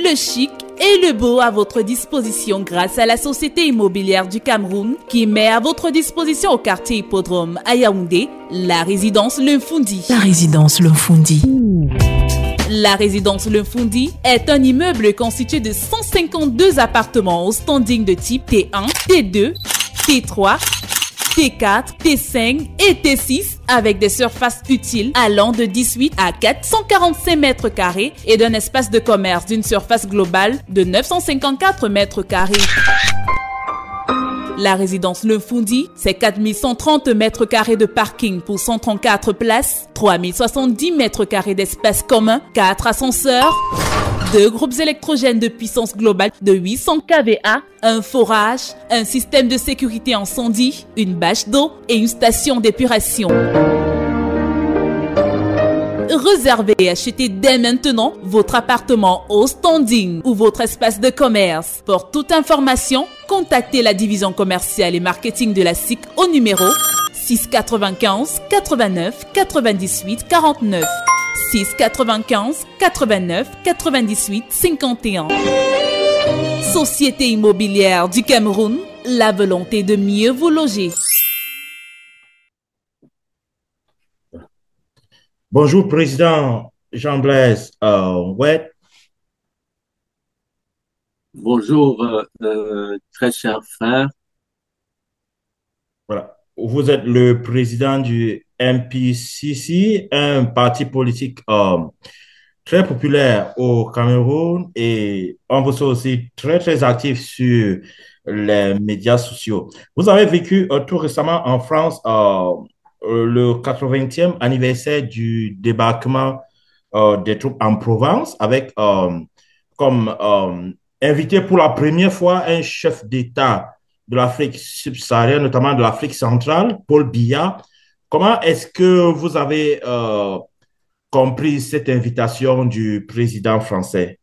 le chic et le beau à votre disposition grâce à la Société immobilière du Cameroun qui met à votre disposition au quartier Hippodrome à Yaoundé la résidence Le Foundi. La résidence Le Foundi. La résidence Le Foundi est un immeuble constitué de 152 appartements au standing de type T1, T2, T3, T4, T5 et T6 avec des surfaces utiles allant de 18 à 445 mètres carrés et d'un espace de commerce d'une surface globale de 954 mètres carrés. La résidence Le Foundi, c'est 4130 mètres carrés de parking pour 134 places, 3070 mètres carrés d'espace commun, 4 ascenseurs, 2 groupes électrogènes de puissance globale de 800 kVA, un forage, un système de sécurité incendie, une bâche d'eau et une station d'épuration. Réservez et achetez dès maintenant votre appartement au standing ou votre espace de commerce. Pour toute information, contactez la division commerciale et marketing de la SIC au numéro 695 89 98 49. 695 89 98 51. Société immobilière du Cameroun, la volonté de mieux vous loger. Bonjour, Président Jean-Blaise Oued. Bonjour, très cher frère. Voilà. Vous êtes le président du MPCC, un parti politique très populaire au Cameroun et on vous sait aussi très actif sur les médias sociaux. Vous avez vécu tout récemment en France le 80e anniversaire du débarquement des troupes en Provence avec comme invité pour la première fois un chef d'État de l'Afrique subsaharienne, notamment de l'Afrique centrale, Paul Biya. Comment est-ce que vous avez compris cette invitation du président français?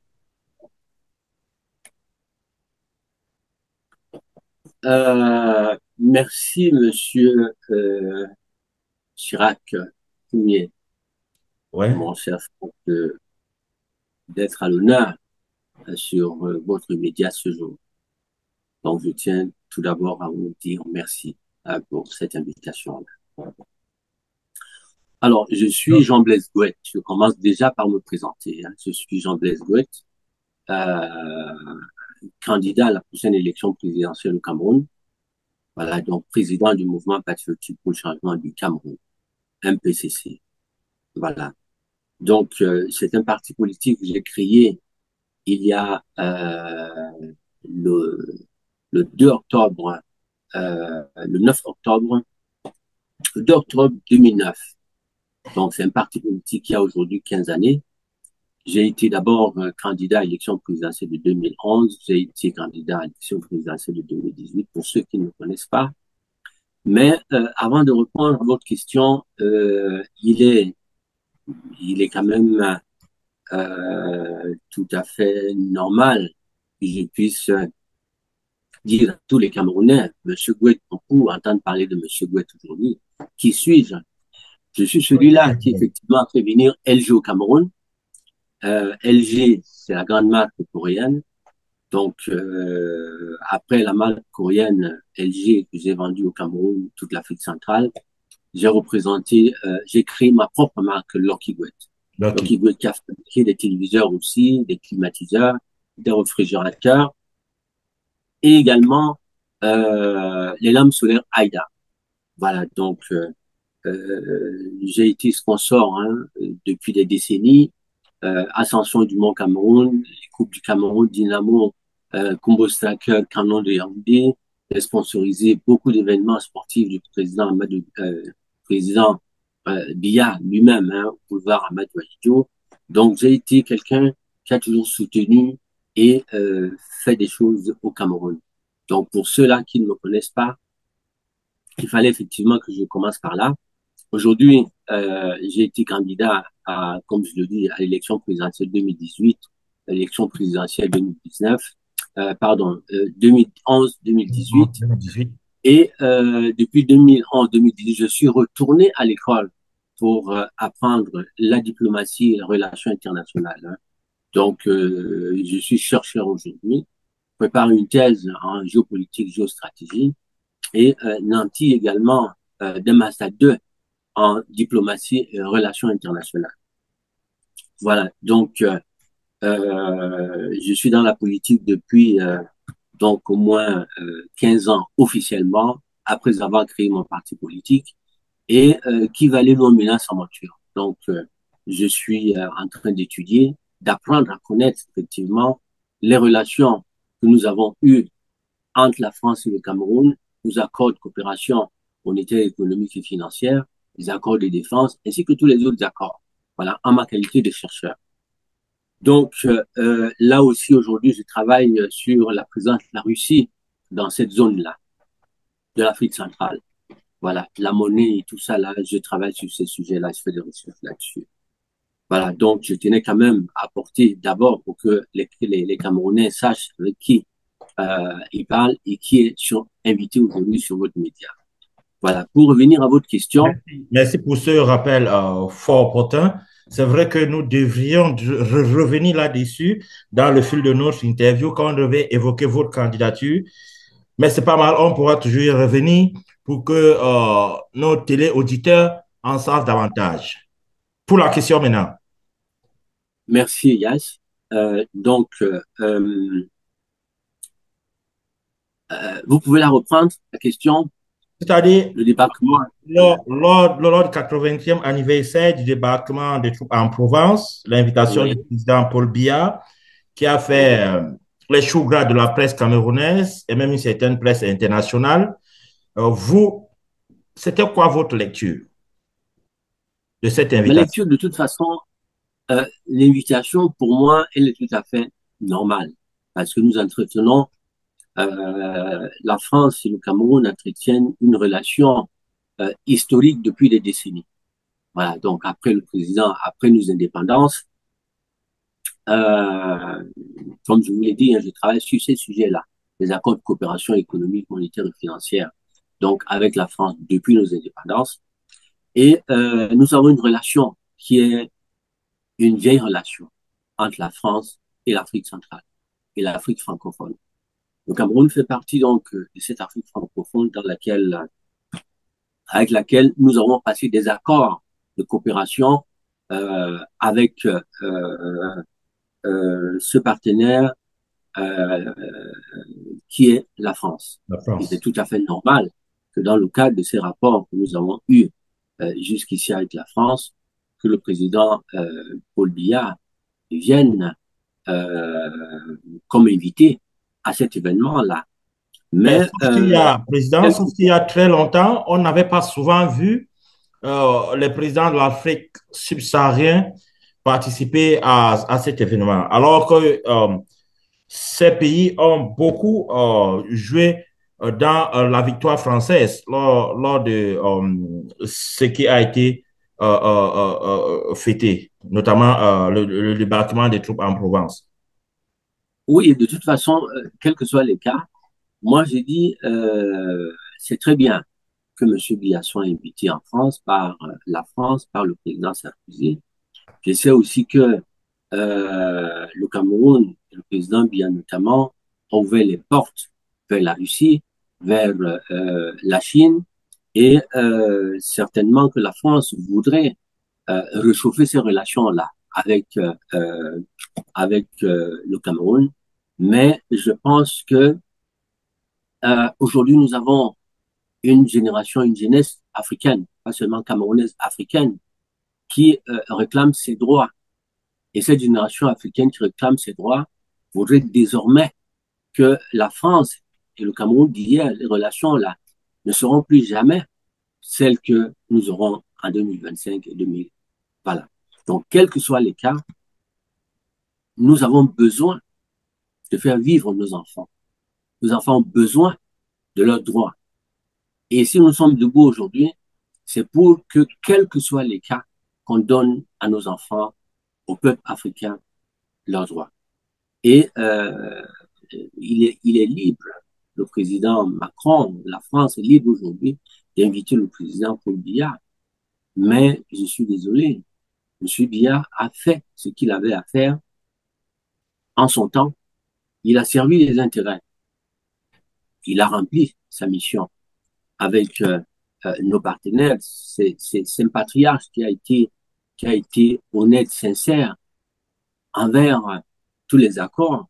Merci, monsieur Chirac Fumier, Ouais. mon cher frère, d'être à l'honneur sur votre média ce jour. Donc, je tiens tout d'abord à vous dire merci pour cette invitation-là. Alors, je suis Jean-Blaise Gouet. Je commence déjà par me présenter. Je suis Jean-Blaise Gouet, candidat à la prochaine élection présidentielle au Cameroun. Voilà, donc président du mouvement patriotique pour le changement du Cameroun, MPCC. Voilà. Donc, c'est un parti politique que j'ai créé il y a le 2 octobre, le 9 octobre, le 2 octobre 2009. Donc, c'est un parti politique qui a aujourd'hui 15 années. J'ai été d'abord candidat à l'élection présidentielle de 2011. J'ai été candidat à l'élection présidentielle de 2018, pour ceux qui ne me connaissent pas. Mais avant de répondre à votre question, il est quand même tout à fait normal que je puisse dire à tous les Camerounais, Monsieur Gouet, beaucoup entendent parler de Monsieur Gouet aujourd'hui. Qui suis-je? Je suis celui-là qui effectivement a fait venir LG au Cameroun. LG, c'est la grande marque coréenne. Donc, après la marque coréenne LG que j'ai vendue au Cameroun, toute l'Afrique centrale, j'ai créé ma propre marque Lucky Gouet. Lucky Gouet qui a fabriqué des téléviseurs aussi, des climatiseurs, des réfrigérateurs et également les lampes solaires Aida. Voilà, donc j'ai été sponsor depuis des décennies. Ascension du Mont Cameroun, les Coupes du Cameroun, Dynamo, Combo Striker, Canon de Yaoundé. J'ai sponsorisé beaucoup d'événements sportifs du président Biya lui-même, boulevard Amadou Ahidjo. Donc j'ai été quelqu'un qui a toujours soutenu et fait des choses au Cameroun. Donc pour ceux-là qui ne me connaissent pas, il fallait effectivement que je commence par là. Aujourd'hui, j'ai été candidat à, comme je le dis, à l'élection présidentielle 2018, à l'élection présidentielle 2019, 2011-2018. Et depuis 2011-2018, je suis retourné à l'école pour apprendre la diplomatie et les relations internationales. Donc, je suis chercheur aujourd'hui, prépare une thèse en géopolitique, géostratégie et nanti également des master 2 en diplomatie et relations internationales. Voilà, donc je suis dans la politique depuis donc au moins 15 ans officiellement, après avoir créé mon parti politique, et qui va aller loin maintenant sans voiture. Donc, je suis en train d'étudier, d'apprendre à connaître effectivement les relations que nous avons eues entre la France et le Cameroun, nos accords de coopération monétaire, économique et financière, les accords de défense, ainsi que tous les autres accords. Voilà, en ma qualité de chercheur. Donc, là aussi, aujourd'hui, je travaille sur la présence de la Russie dans cette zone-là, de l'Afrique centrale. Voilà, la monnaie et tout ça, là, je travaille sur ces sujets-là, je fais des recherches là-dessus. Voilà, donc je tenais quand même à apporter d'abord pour que les Camerounais sachent avec qui ils parlent et qui est invité aujourd'hui sur votre média. Voilà, pour revenir à votre question. Merci pour ce rappel fort opportun. C'est vrai que nous devrions revenir là-dessus dans le fil de notre interview quand on devait évoquer votre candidature. Mais c'est pas mal, on pourra toujours y revenir pour que nos téléauditeurs en savent davantage. Pour la question maintenant. Merci, Yass. Donc, vous pouvez la reprendre, la question? C'est-à-dire, le débarquement. lors du 80e anniversaire du débarquement des troupes en Provence, l'invitation Oui. du président Paul Biya, qui a fait les choux gras de la presse camerounaise et même une certaine presse internationale, vous, c'était quoi votre lecture de cette Ma invitation? lecture, de toute façon, l'invitation, pour moi, elle est tout à fait normale. Parce que nous entretenons, la France et le Cameroun entretiennent une relation historique depuis des décennies. Voilà, donc après le président, après nos indépendances, euh, comme je vous l'ai dit, hein, je travaille sur ces sujets-là, les accords de coopération économique, monétaire et financière, donc avec la France depuis nos indépendances. Et nous avons une relation qui est une vieille relation entre la France et l'Afrique centrale et l'Afrique francophone. Le Cameroun fait partie donc de cette Afrique francophone avec laquelle nous avons passé des accords de coopération avec ce partenaire euh, qui est la France. La Il est France. tout à fait normal que dans le cadre de ces rapports que nous avons eus jusqu'ici avec la France, que le président Paul Biya vienne comme invité à cet événement-là. Mais Mais sauf qu'il y a, président, sauf qu'il y a très longtemps, on n'avait pas souvent vu les présidents de l'Afrique subsaharienne participer à cet événement. Alors que ces pays ont beaucoup joué dans la victoire française lors de ce qui a été fêté, notamment le débarquement des troupes en Provence. oui, de toute façon, quels que soient les cas, moi j'ai dit, c'est très bien que M. Biya soit invité en France par la France, par le président Sarkozy. Je sais aussi que le Cameroun, le président Biya notamment, a ouvert les portes vers la Russie, vers la Chine, et certainement que la France voudrait réchauffer ces relations-là avec le Cameroun. Mais je pense que aujourd'hui, nous avons une génération, une jeunesse africaine, pas seulement camerounaise, africaine, qui réclame ses droits. Et cette génération africaine qui réclame ses droits voudrait désormais que la France et le Cameroun d'hier, les relations là, ne seront plus jamais celles que nous aurons en 2025 et 2000. Voilà. Donc, quels que soient les cas, nous avons besoin de faire vivre nos enfants. Nos enfants ont besoin de leurs droits. Et si nous sommes debout aujourd'hui, c'est pour que, quels que soient les cas, qu'on donne à nos enfants, au peuple africain, leurs droits. Et il est libre, le président Macron, la France est libre aujourd'hui d'inviter le président Paul Biya. Mais je suis désolé, M. Biya a fait ce qu'il avait à faire en son temps, il a servi les intérêts. Il a rempli sa mission avec nos partenaires. C'est un patriarche qui a été honnête, sincère envers tous les accords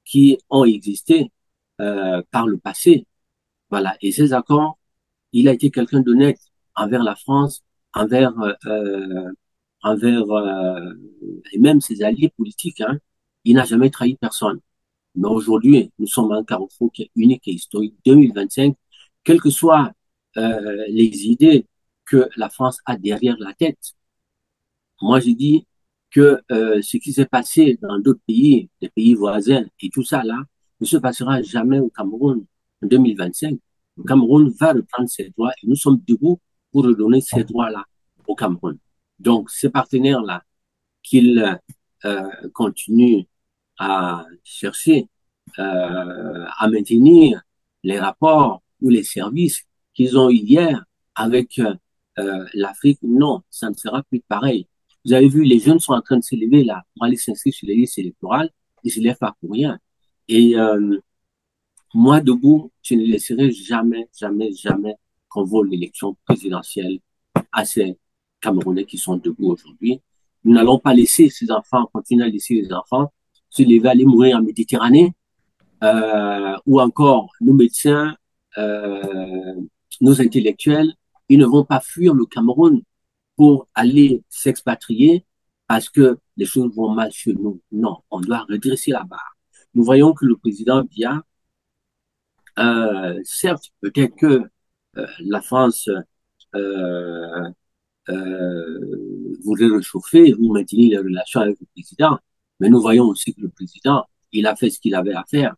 qui ont existé par le passé. Voilà. Et ces accords, il a été quelqu'un d'honnête envers la France, envers envers et même ses alliés politiques. Hein. Il n'a jamais trahi personne. Mais aujourd'hui, nous sommes à un carrefour qui est unique et historique. 2025, quelles que soient les idées que la France a derrière la tête, moi j'ai dit que ce qui s'est passé dans d'autres pays, des pays voisins et tout ça là, ne se passera jamais au Cameroun en 2025. Le Cameroun va reprendre ses droits et nous sommes debout pour redonner ces droits-là au Cameroun. Donc, ces partenaires-là, qu'ils continuent à chercher, à maintenir les rapports ou les services qu'ils ont eu hier avec l'Afrique, non, ça ne sera plus pareil. Vous avez vu, les jeunes sont en train de se lever là pour aller s'inscrire sur les listes électorales. Ils se lèvent pas pour rien. Et moi, debout, je ne laisserai jamais, jamais, jamais qu'on vole l'élection présidentielle à ces Camerounais qui sont debout aujourd'hui. Nous n'allons pas laisser ces enfants, continuer à laisser les enfants se lever, aller mourir en Méditerranée, ou encore nos médecins, nos intellectuels, ils ne vont pas fuir le Cameroun pour aller s'expatrier parce que les choses vont mal chez nous. Non, on doit redresser la barre. Nous voyons que le président Biya, certes, peut-être que la France voudrait réchauffer ou maintenir les relations avec le président, mais nous voyons aussi que le président, il a fait ce qu'il avait à faire.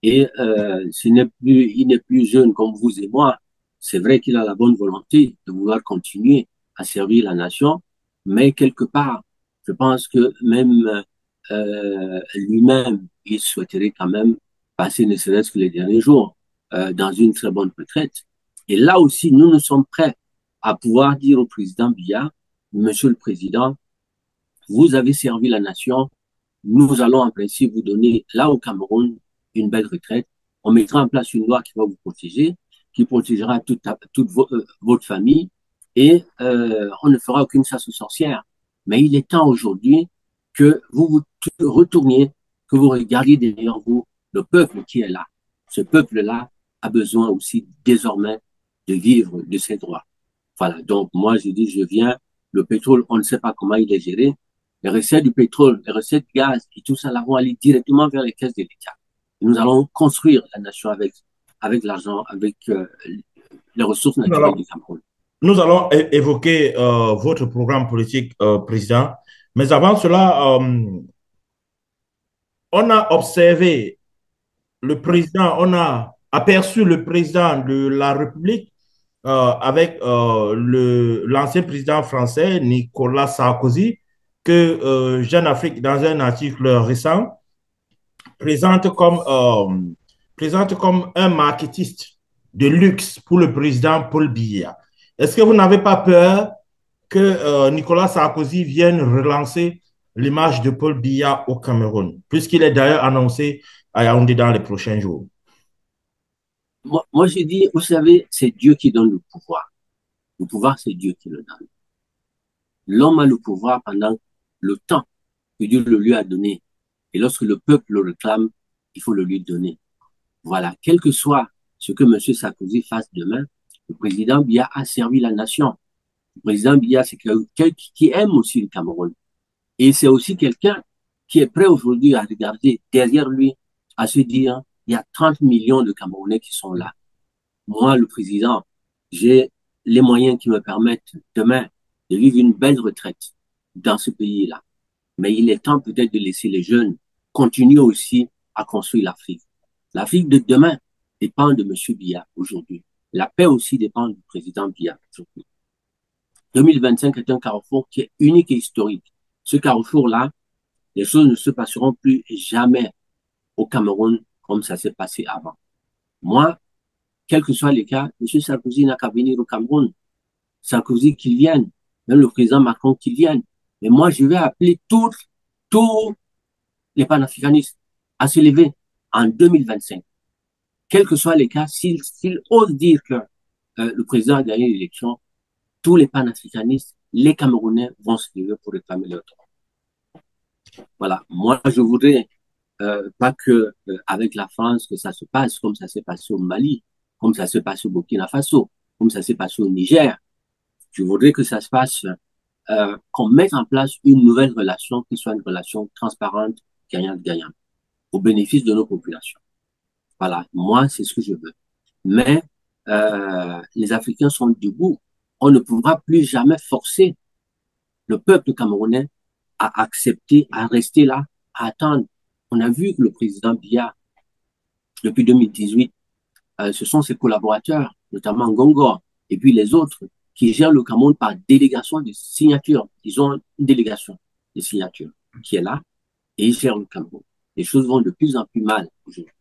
Et il n'est plus jeune comme vous et moi. C'est vrai qu'il a la bonne volonté de vouloir continuer à servir la nation, mais quelque part, je pense que même lui-même, il souhaiterait quand même passer ne serait-ce que les derniers jours dans une très bonne retraite. Et là aussi, nous sommes prêts à pouvoir dire au président Biya, Monsieur le Président, vous avez servi la nation, nous allons en principe vous donner, là au Cameroun, une belle retraite. On mettra en place une loi qui va vous protéger, qui protégera toute votre famille, et on ne fera aucune chasse aux sorcières. Mais il est temps aujourd'hui que vous vous retourniez, que vous regardiez derrière vous le peuple qui est là. Ce peuple-là a besoin aussi désormais de vivre de ses droits. Voilà, donc moi je dis, je viens, le pétrole, on ne sait pas comment il est géré. Les recettes du pétrole, les recettes du gaz et tout ça là vont aller directement vers les caisses de l'État. Nous allons construire la nation avec l'argent, avec les ressources naturelles du Cameroun. Nous allons évoquer votre programme politique, président. Mais avant cela, on a observé le président, on a aperçu le président de la République avec l'ancien président français Nicolas Sarkozy, que Jeune Afrique, dans un article récent, présente comme un marketiste de luxe pour le président Paul Biya. Est-ce que vous n'avez pas peur que Nicolas Sarkozy vienne relancer l'image de Paul Biya au Cameroun, puisqu'il est d'ailleurs annoncé à Yaoundé dans les prochains jours? Moi, je dis, vous savez, c'est Dieu qui donne le pouvoir. Le pouvoir, c'est Dieu qui le donne. L'homme a le pouvoir pendant le temps que Dieu le lui a donné. Et lorsque le peuple le réclame, il faut le lui donner. Voilà. Quel que soit ce que M. Sarkozy fasse demain, le président Biya a servi la nation. Le président Biya, c'est quelqu'un qui aime aussi le Cameroun. Et c'est aussi quelqu'un qui est prêt aujourd'hui à regarder derrière lui, à se dire, il y a 30 millions de Camerounais qui sont là. Moi, le président, j'ai les moyens qui me permettent demain de vivre une belle retraite dans ce pays-là. Mais il est temps peut-être de laisser les jeunes continuer aussi à construire l'Afrique. L'Afrique de demain dépend de M. Biya aujourd'hui. La paix aussi dépend du président Biya aujourd'hui. 2025 est un carrefour qui est unique et historique. Ce carrefour-là, les choses ne se passeront plus jamais au Cameroun comme ça s'est passé avant. Moi, quels que soient les cas, M. Sarkozy n'a qu'à venir au Cameroun. Sarkozy qu'il vienne, même le président Macron qu'il vienne. Mais moi, je vais appeler tous les panafricanistes à se lever en 2025. Quels que soient les cas, s'ils osent dire que le président a gagné l'élection, tous les panafricanistes, les Camerounais vont se lever pour réclamer leur droit. Voilà. Moi, je voudrais pas que avec la France que ça se passe comme ça s'est passé au Mali, comme ça s'est passé au Burkina Faso, comme ça s'est passé au Niger. Je voudrais que ça se passe, qu'on mette en place une nouvelle relation qui soit une relation transparente, gagnante-gagnante, au bénéfice de nos populations. Voilà, moi, c'est ce que je veux. Mais les Africains sont debout. On ne pourra plus jamais forcer le peuple camerounais à accepter, à rester là, à attendre. On a vu que le président Biya, depuis 2018, ce sont ses collaborateurs, notamment Ngongor, et puis les autres, qui gèrent le Cameroun par délégation de signature. Ils ont une délégation de signature qui est là, et ils gèrent le Cameroun. Les choses vont de plus en plus mal aujourd'hui.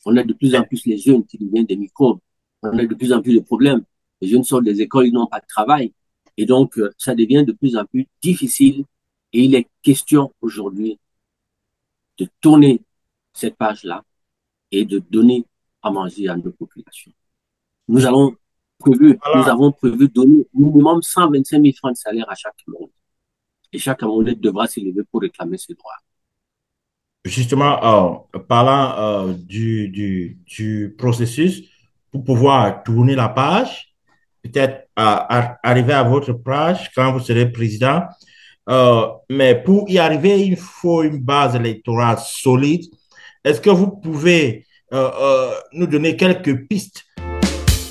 On a de plus en plus les jeunes qui deviennent des microbes. On a de plus en plus de problèmes. Les jeunes sortent des écoles, ils n'ont pas de travail. Et donc, ça devient de plus en plus difficile. Et il est question aujourd'hui de tourner cette page-là et de donner à manger à nos populations. Nous avons prévu donner minimum 125 000 francs de salaire à chaque Camerounais. Et chaque Camerounais devra s'élever pour réclamer ses droits. Justement, parlant du processus, pour pouvoir tourner la page, peut-être arriver à votre page quand vous serez président. Mais pour y arriver, il faut une base électorale solide. Est-ce que vous pouvez nous donner quelques pistes?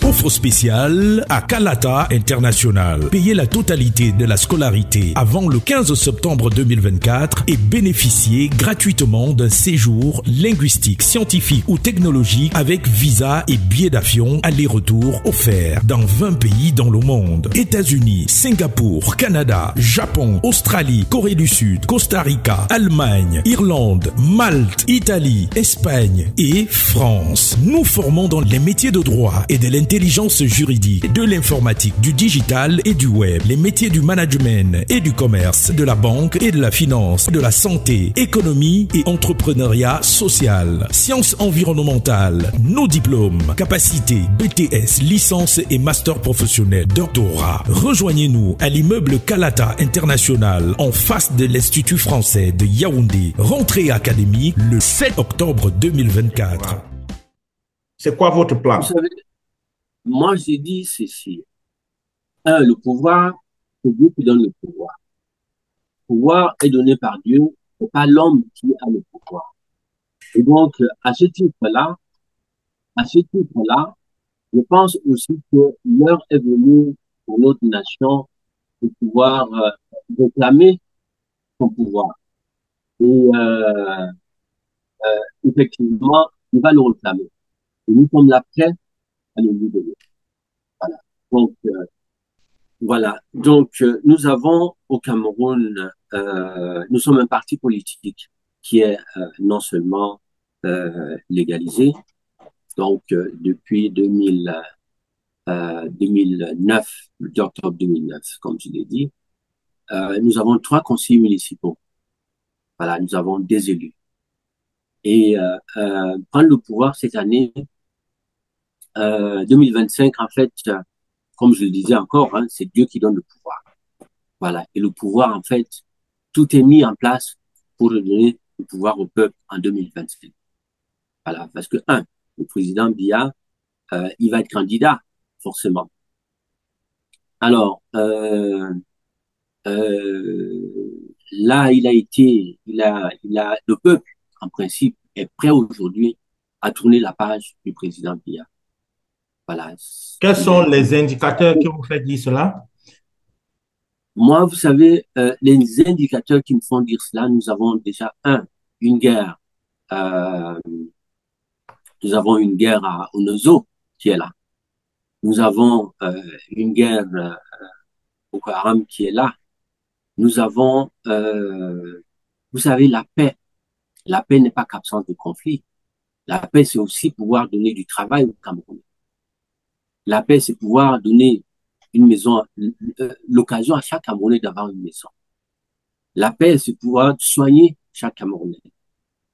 Offre spéciale à Kalata International. Payez la totalité de la scolarité avant le 15 septembre 2024 et bénéficiez gratuitement d'un séjour linguistique, scientifique ou technologique avec visa et billet d'avion aller-retour offert dans 20 pays dans le monde. États-Unis, Singapour, Canada, Japon, Australie, Corée du Sud, Costa Rica, Allemagne, Irlande, Malte, Italie, Espagne et France. Nous formons dans les métiers de droit et de l'intelligence juridique, de l'informatique, du digital et du web, les métiers du management et du commerce, de la banque et de la finance, de la santé, économie et entrepreneuriat social, sciences environnementales, nos diplômes, capacités, BTS, licence et master professionnel, doctorat. Rejoignez-nous à l'immeuble Kalata International en face de l'Institut français de Yaoundé. Rentrée académique le 7 octobre 2024. C'est quoi votre plan? Vous savez, moi, j'ai dit ceci. Le pouvoir, c'est Dieu qui donne le pouvoir. Le pouvoir est donné par Dieu, c'est pas l'homme qui a le pouvoir. Et donc, à ce titre-là, je pense aussi que l'heure est venue pour notre nation de pouvoir réclamer son pouvoir. Et effectivement, il va le réclamer. Et nous sommes là prêts à nous libérer. Voilà. Donc, nous avons au Cameroun, nous sommes un parti politique qui est non seulement légalisé, donc depuis 2009, le 10 octobre 2009, comme je l'ai dit, nous avons 3 conseillers municipaux. Voilà, nous avons des élus. Et prendre le pouvoir cette année, 2025, en fait, comme je le disais encore, hein, c'est Dieu qui donne le pouvoir. Voilà. Et le pouvoir, en fait, tout est mis en place pour donner le pouvoir au peuple en 2025. Voilà. Parce que, le président Biya, il va être candidat, forcément. Alors, là, le peuple, en principe, est prêt aujourd'hui à tourner la page du président Biya. Voilà. Quels sont les indicateurs qui vous font dire cela? Moi, vous savez, les indicateurs qui me font dire cela, nous avons déjà une guerre. Nous avons une guerre à Onozo qui est là. Nous avons une guerre Boko Haram qui est là. Nous avons, vous savez, la paix. La paix n'est pas qu'absence de conflit. La paix, c'est aussi pouvoir donner du travail au Cameroun. La paix, c'est pouvoir donner une maison, l'occasion à chaque Camerounais d'avoir une maison. La paix, c'est pouvoir soigner chaque Camerounais.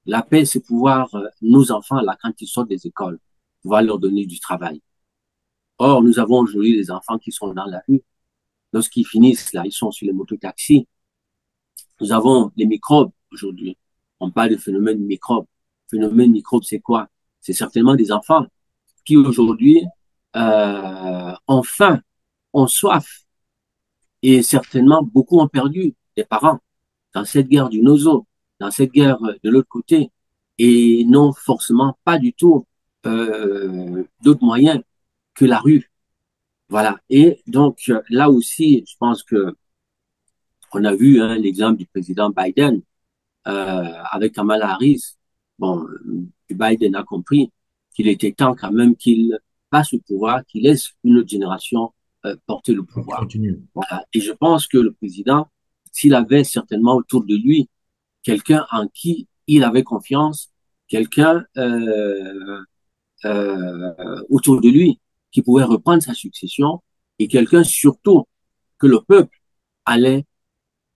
La paix, c'est pouvoir, nos enfants, là, quand ils sortent des écoles, pouvoir leur donner du travail. Or, nous avons aujourd'hui des enfants qui sont dans la rue. Lorsqu'ils finissent, là, ils sont sur les mototaxis. Nous avons les microbes aujourd'hui. On parle de phénomène microbe. Phénomène microbe, c'est quoi? C'est certainement des enfants qui aujourd'hui ont faim, ont soif. Et certainement, beaucoup ont perdu des parents dans cette guerre du nozo, dans cette guerre de l'autre côté, et n'ont forcément pas du tout d'autres moyens que la rue. Voilà. Et donc, là aussi, je pense que on a vu hein, l'exemple du président Biden avec Kamala Harris. Bon, Biden a compris qu'il était temps quand même qu'il passe le pouvoir, qu'il laisse une autre génération porter le pouvoir. Continue. Voilà. Et je pense que le président, s'il avait certainement autour de lui quelqu'un en qui il avait confiance, quelqu'un autour de lui qui pouvait reprendre sa succession et quelqu'un surtout que le peuple allait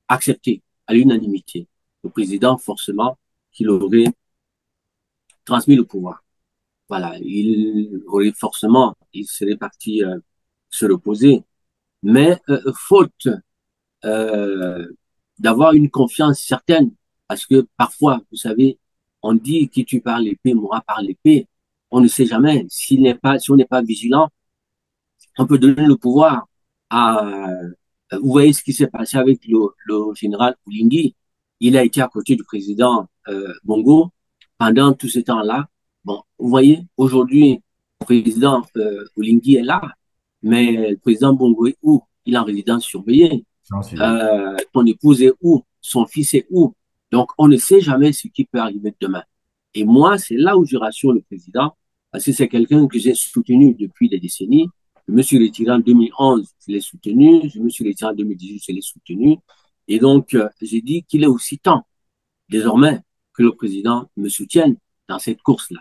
accepter à l'unanimité. Le président, forcément, qu'il aurait transmis le pouvoir. Voilà, il aurait forcément, il serait parti se reposer. Mais faute d'avoir une confiance certaine, parce que parfois, vous savez, on dit qui tue par l'épée mourra par l'épée. On ne sait jamais. Si on n'est pas vigilant, on peut donner le pouvoir à. Vous voyez ce qui s'est passé avec le général Oulingui. Il a été à côté du président Bongo pendant tout ce temps-là. Bon, vous voyez, aujourd'hui, le président Oulingui est là, mais le président Bongo est où? Il est en résidence surveillée. Ton épouse est où? Son fils est où? Donc, on ne sait jamais ce qui peut arriver demain. Et moi, c'est là où je rassure le président, parce que c'est quelqu'un que j'ai soutenu depuis des décennies. Je me suis retiré en 2011, je l'ai soutenu. Je me suis retiré en 2018, je l'ai soutenu. Et donc, j'ai dit qu'il est aussi temps, désormais, que le président me soutienne dans cette course-là.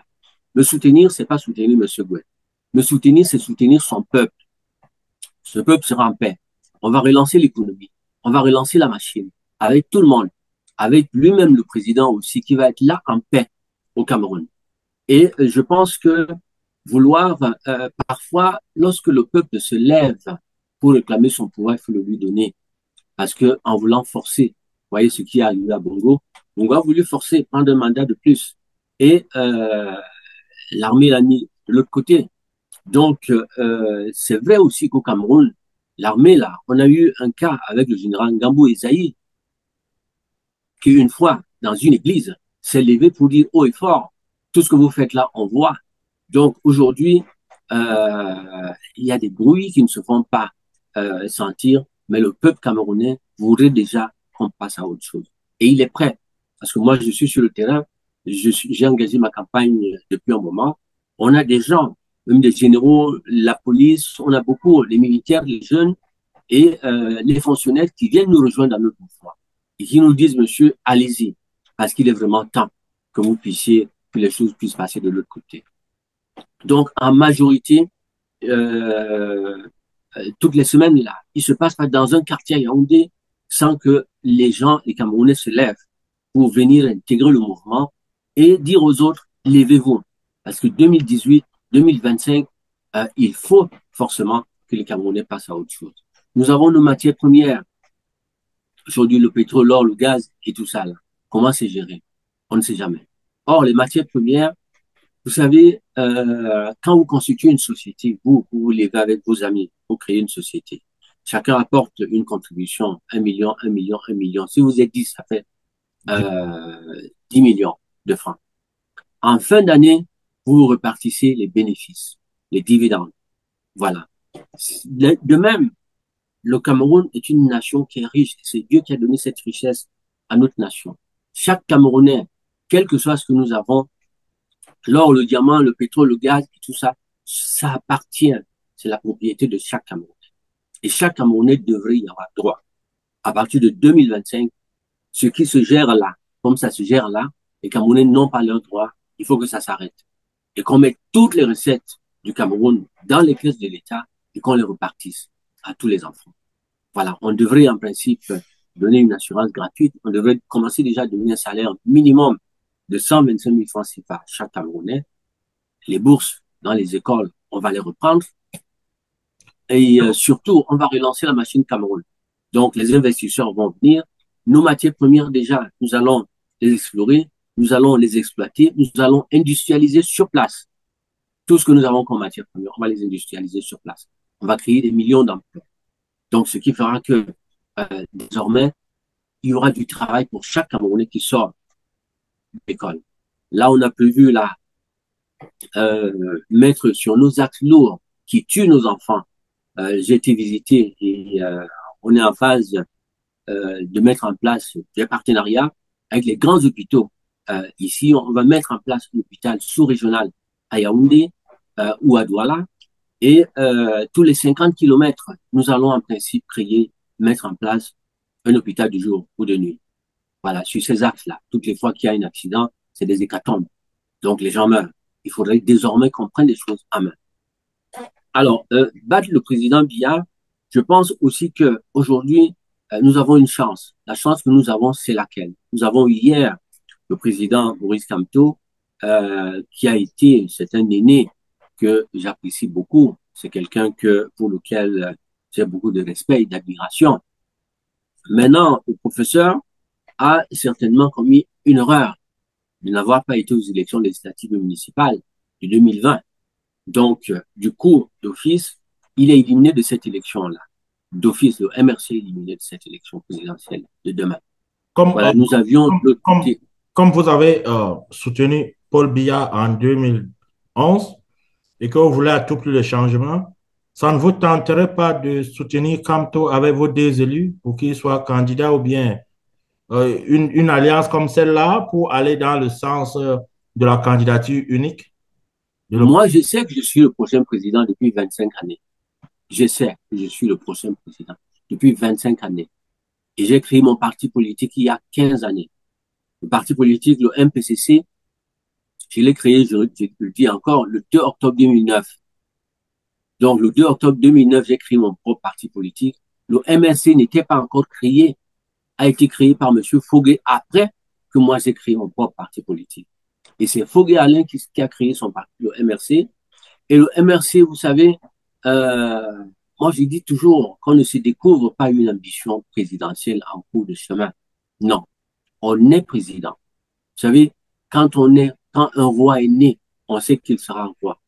Me soutenir, c'est pas soutenir M. Gouet. Me soutenir, c'est soutenir son peuple. Ce peuple sera en paix. On va relancer l'économie. On va relancer la machine avec tout le monde, avec lui-même le président aussi qui va être là en paix au Cameroun. Et je pense que vouloir, parfois, lorsque le peuple se lève pour réclamer son pouvoir, il faut le lui donner. Parce que en voulant forcer, vous voyez ce qui est arrivé à Bongo, Bongo a voulu forcer, prendre un mandat de plus. Et l'armée l'a mis de l'autre côté. Donc, c'est vrai aussi qu'au Cameroun, l'armée, là, on a eu un cas avec le général Ngambou Ezaï, qui une fois, dans une église, s'est levé pour dire haut et fort, tout ce que vous faites là, on voit. Donc, aujourd'hui, il y a des bruits qui ne se font pas sentir, mais le peuple camerounais voudrait déjà qu'on passe à autre chose. Et il est prêt. Parce que moi, je suis sur le terrain, j'ai engagé ma campagne depuis un moment. On a des gens, même des généraux, la police, on a beaucoup, les militaires, les jeunes et les fonctionnaires qui viennent nous rejoindre dans notre mouvement et qui nous disent, monsieur, allez-y, parce qu'il est vraiment temps que vous puissiez, que les choses puissent passer de l'autre côté. Donc, en majorité, toutes les semaines, là, il se passe pas dans un quartier à Yaoundé sans que les gens, les Camerounais se lèvent pour venir intégrer le mouvement et dire aux autres, levez-vous. Parce que 2018, 2025, il faut forcément que les Camerounais passent à autre chose. Nous avons nos matières premières. Aujourd'hui, le pétrole, l'or, le gaz et tout ça, là. Comment c'est géré? On ne sait jamais. Or, les matières premières, vous savez, quand vous constituez une société, vous levez avec vos amis, vous créez une société. Chacun apporte une contribution, 1 million, 1 million, 1 million. Si vous êtes 10, ça fait 10 millions de francs. En fin d'année, vous repartissez les bénéfices, les dividendes. Voilà. De même, le Cameroun est une nation qui est riche. C'est Dieu qui a donné cette richesse à notre nation. Chaque Camerounais, quel que soit ce que nous avons, l'or, le diamant, le pétrole, le gaz et tout ça, ça appartient. C'est la propriété de chaque Camerounais. Et chaque Camerounais devrait y avoir droit. À partir de 2025, ce qui se gère là, comme ça se gère là, les Camerounais n'ont pas leur droit. Il faut que ça s'arrête. Et qu'on mette toutes les recettes du Cameroun dans les caisses de l'État et qu'on les repartisse à tous les enfants. Voilà. On devrait, en principe, donner une assurance gratuite. On devrait commencer déjà à donner un salaire minimum de 125 000 francs CFA chaque Camerounais. Les bourses dans les écoles, on va les reprendre. Et surtout, on va relancer la machine Cameroun. Donc, les investisseurs vont venir. Nos matières premières, déjà, nous allons les explorer, nous allons les exploiter, nous allons industrialiser sur place. Tout ce que nous avons comme matières premières, on va les industrialiser sur place. On va créer des millions d'emplois. Donc, ce qui fera que désormais, il y aura du travail pour chaque Camerounais qui sort de l'école. Là, on a prévu mettre sur nos axes lourds qui tuent nos enfants. J'ai été visité et on est en phase de mettre en place des partenariats avec les grands hôpitaux. Ici, on va mettre en place un hôpital sous-régional à Yaoundé ou à Douala. Et tous les 50 kilomètres, nous allons en principe mettre en place un hôpital du jour ou de nuit. Voilà, sur ces axes-là. Toutes les fois qu'il y a un accident, c'est des hécatombes. Donc les gens meurent. Il faudrait désormais qu'on prenne des choses en main. Alors, battre le président Biya, je pense aussi que aujourd'hui nous avons une chance. La chance que nous avons, c'est laquelle? Nous avons eu hier le président Maurice Kamto, qui a été, c'est un aîné que j'apprécie beaucoup. C'est quelqu'un pour lequel j'ai beaucoup de respect et d'admiration. Maintenant, le professeur a certainement commis une erreur de n'avoir pas été aux élections législatives et municipales de 2020. Donc, du coup, d'office, il est éliminé de cette élection-là. D'office, le MRC est éliminé de cette élection présidentielle de demain. Voilà, nous avions comme vous avez soutenu Paul Biya en 2011 et que vous voulez à tout prix le changement, ça ne vous tenterait pas de soutenir Kamto avec vos deux élus pour qu'il soit candidat ou bien une alliance comme celle-là pour aller dans le sens de la candidature unique? Moi, je sais que je suis le prochain président depuis 25 années. Je sais que je suis le prochain président depuis 25 années. Et j'ai créé mon parti politique il y a 15 années. Le parti politique, le MPCC, je l'ai créé, je le dis encore, le 2 octobre 2009. Donc, le 2 octobre 2009, j'ai créé mon propre parti politique. Le MRC n'était pas encore créé, a été créé par monsieur Foguet après que moi j'ai créé mon propre parti politique. Et c'est Foguet Alain qui a créé son parti, le MRC. Et le MRC, vous savez, moi je dis toujours qu'on ne se découvre pas une ambition présidentielle en cours de chemin. Non, on est président. Vous savez, quand un roi est né, on sait qu'il sera roi.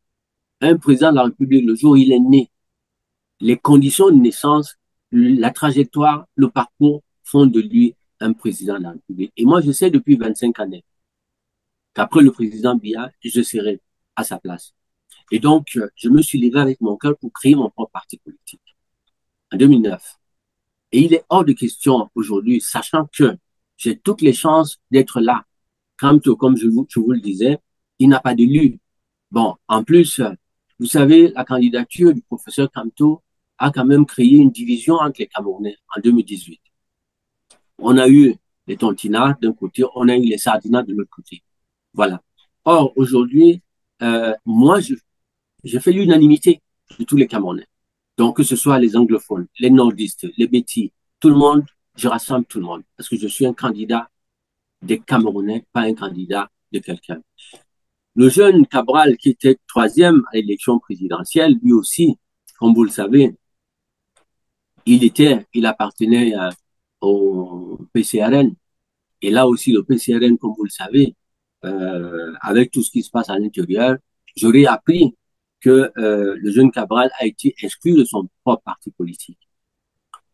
Un président de la République, le jour où il est né, les conditions de naissance, la trajectoire, le parcours font de lui un président de la République. Et moi, je sais depuis 25 années qu'après le président Biya, je serai à sa place. Et donc, je me suis levé avec mon cœur pour créer mon propre parti politique en 2009. Et il est hors de question aujourd'hui, sachant que j'ai toutes les chances d'être là. Comme je vous le disais, il n'a pas d'élu. Bon, en plus, vous savez, la candidature du professeur Kamto a quand même créé une division entre les Camerounais en 2018. On a eu les tontinards d'un côté, on a eu les sardinats de l'autre côté. Voilà. Or, aujourd'hui, moi, j'ai fait l'unanimité de tous les Camerounais. Donc, que ce soit les anglophones, les nordistes, les bêtis, tout le monde, je rassemble tout le monde. Parce que je suis un candidat des Camerounais, pas un candidat de quelqu'un. Le jeune Cabral, qui était troisième à l'élection présidentielle, lui aussi, comme vous le savez, il appartenait au PCRN. Et là aussi, le PCRN, comme vous le savez, avec tout ce qui se passe à l'intérieur, j'aurais appris que le jeune Cabral a été exclu de son propre parti politique.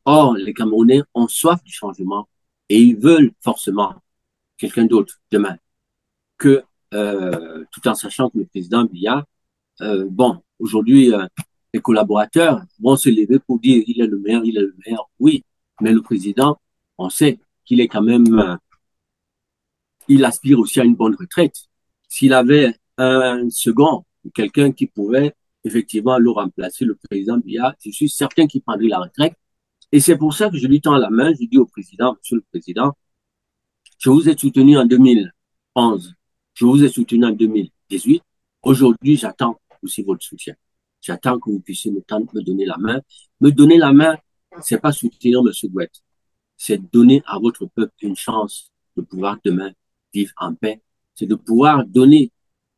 Or, les Camerounais ont soif du changement et ils veulent forcément quelqu'un d'autre demain que tout en sachant que le président Biya, aujourd'hui, les collaborateurs vont se lever pour dire il est le meilleur, oui, mais le président, on sait qu'il est quand même, il aspire aussi à une bonne retraite. S'il avait un second, quelqu'un qui pouvait effectivement le remplacer, le président Biya, je suis certain qu'il prendrait la retraite. Et c'est pour ça que je lui tends la main, je dis au président, monsieur le président, je vous ai soutenu en 2011. Je vous ai soutenu en 2018. Aujourd'hui, j'attends aussi votre soutien. J'attends que vous puissiez me donner la main. Me donner la main, c'est pas soutenir M. Gouette. C'est donner à votre peuple une chance de pouvoir demain vivre en paix c'est de pouvoir donner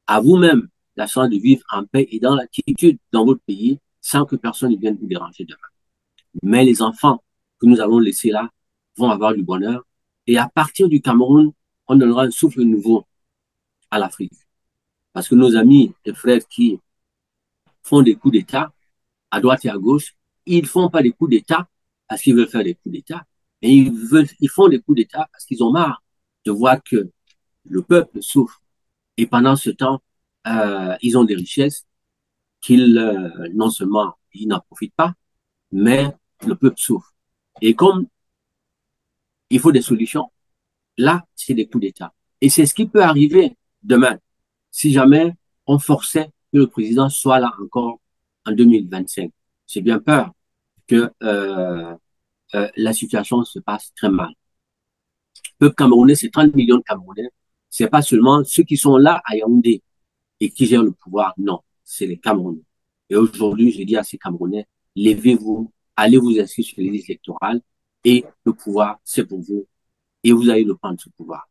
à vous-même la chance de vivre en paix et dans la quiétude dans votre pays sans que personne ne vienne vous déranger demain. Mais les enfants que nous allons laisser là vont avoir du bonheur. Et à partir du Cameroun, on donnera un souffle nouveau à l'Afrique. Parce que nos amis et frères qui font des coups d'État à droite et à gauche, ils font pas des coups d'État parce qu'ils veulent faire des coups d'État, mais ils font des coups d'État parce qu'ils ont marre de voir que le peuple souffre. Et pendant ce temps, ils ont des richesses qu'ils, non seulement, ils n'en profitent pas, mais le peuple souffre. Et comme il faut des solutions, là, c'est des coups d'État. Et c'est ce qui peut arriver demain, si jamais on forçait que le président soit là encore en 2025. J'ai bien peur que la situation se passe très mal. Le peuple camerounais, c'est 30 millions de Camerounais. C'est pas seulement ceux qui sont là à Yaoundé et qui gèrent le pouvoir. Non, c'est les Camerounais. Et aujourd'hui, je dis à ces Camerounais, levez-vous, allez vous inscrire sur les listes électorales et le pouvoir, c'est pour vous. Et vous allez le prendre, ce pouvoir.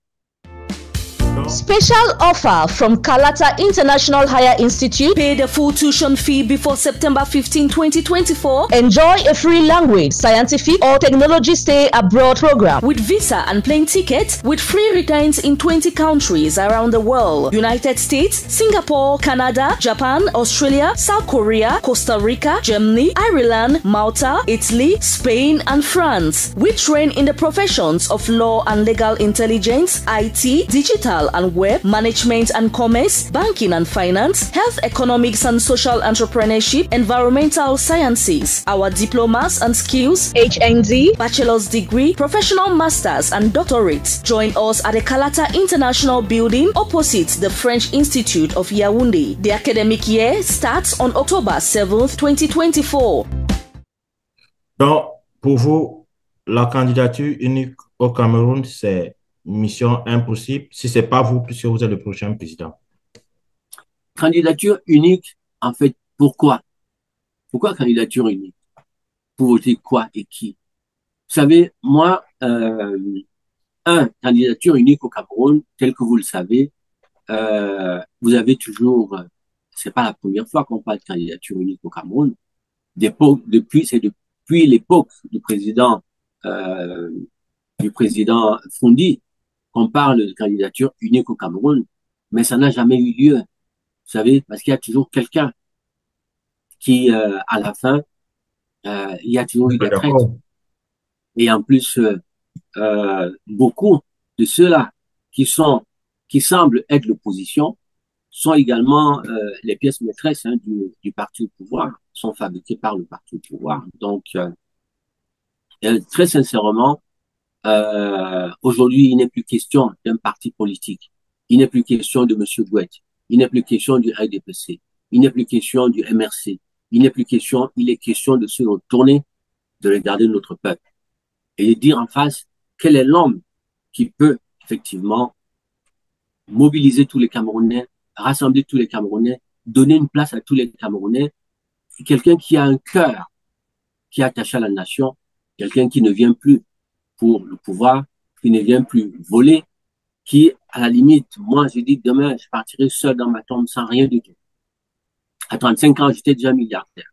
Special offer from Kalata International Higher Institute. Pay the full tuition fee before September 15, 2024. Enjoy a free language, scientific or technology stay abroad program. With visa and plane tickets, with free returns in 20 countries around the world. United States, Singapore, Canada, Japan, Australia, South Korea, Costa Rica, Germany, Ireland, Malta, Italy, Spain and France. We train in the professions of law and legal intelligence, IT, digital and web, management and commerce, banking and finance, health economics and social entrepreneurship, environmental sciences. Our diplomas and skills, HND, bachelor's degree, professional masters and doctorates. Join us at the Kalata International Building opposite the French Institute of Yaoundé. The academic year starts on October 7th, 2024. Donc, pour vous, la candidature unique au Cameroun, c'est mission impossible si ce n'est pas vous, puisque vous êtes le prochain président. Candidature unique, en fait, pourquoi? Pourquoi candidature unique? Pour voter quoi et qui? Vous savez, moi, candidature unique au Cameroun, tel que vous le savez, vous avez toujours, c'est pas la première fois qu'on parle de candidature unique au Cameroun. Depuis l'époque du président Fondi, qu'on parle de candidature unique au Cameroun, mais ça n'a jamais eu lieu. Vous savez, parce qu'il y a toujours quelqu'un qui, à la fin, il y a toujours eu des traites. Et en plus, beaucoup de ceux-là qui semblent être l'opposition sont également les pièces maîtresses du parti au pouvoir, sont fabriquées par le parti au pouvoir. Donc, très sincèrement, aujourd'hui, il n'est plus question d'un parti politique. Il n'est plus question de M. Gouet. Il n'est plus question du RDPC. Il n'est plus question du MRC. Il est question de se retourner, de regarder notre peuple et de dire en face quel est l'homme qui peut effectivement mobiliser tous les Camerounais, rassembler tous les Camerounais, donner une place à tous les Camerounais, quelqu'un qui a un cœur qui est attaché à la nation, quelqu'un qui ne vient plus pour le pouvoir, qui ne vient plus voler, qui, à la limite, moi, je dis demain, je partirai seul dans ma tombe sans rien du tout. À 35 ans, j'étais déjà milliardaire.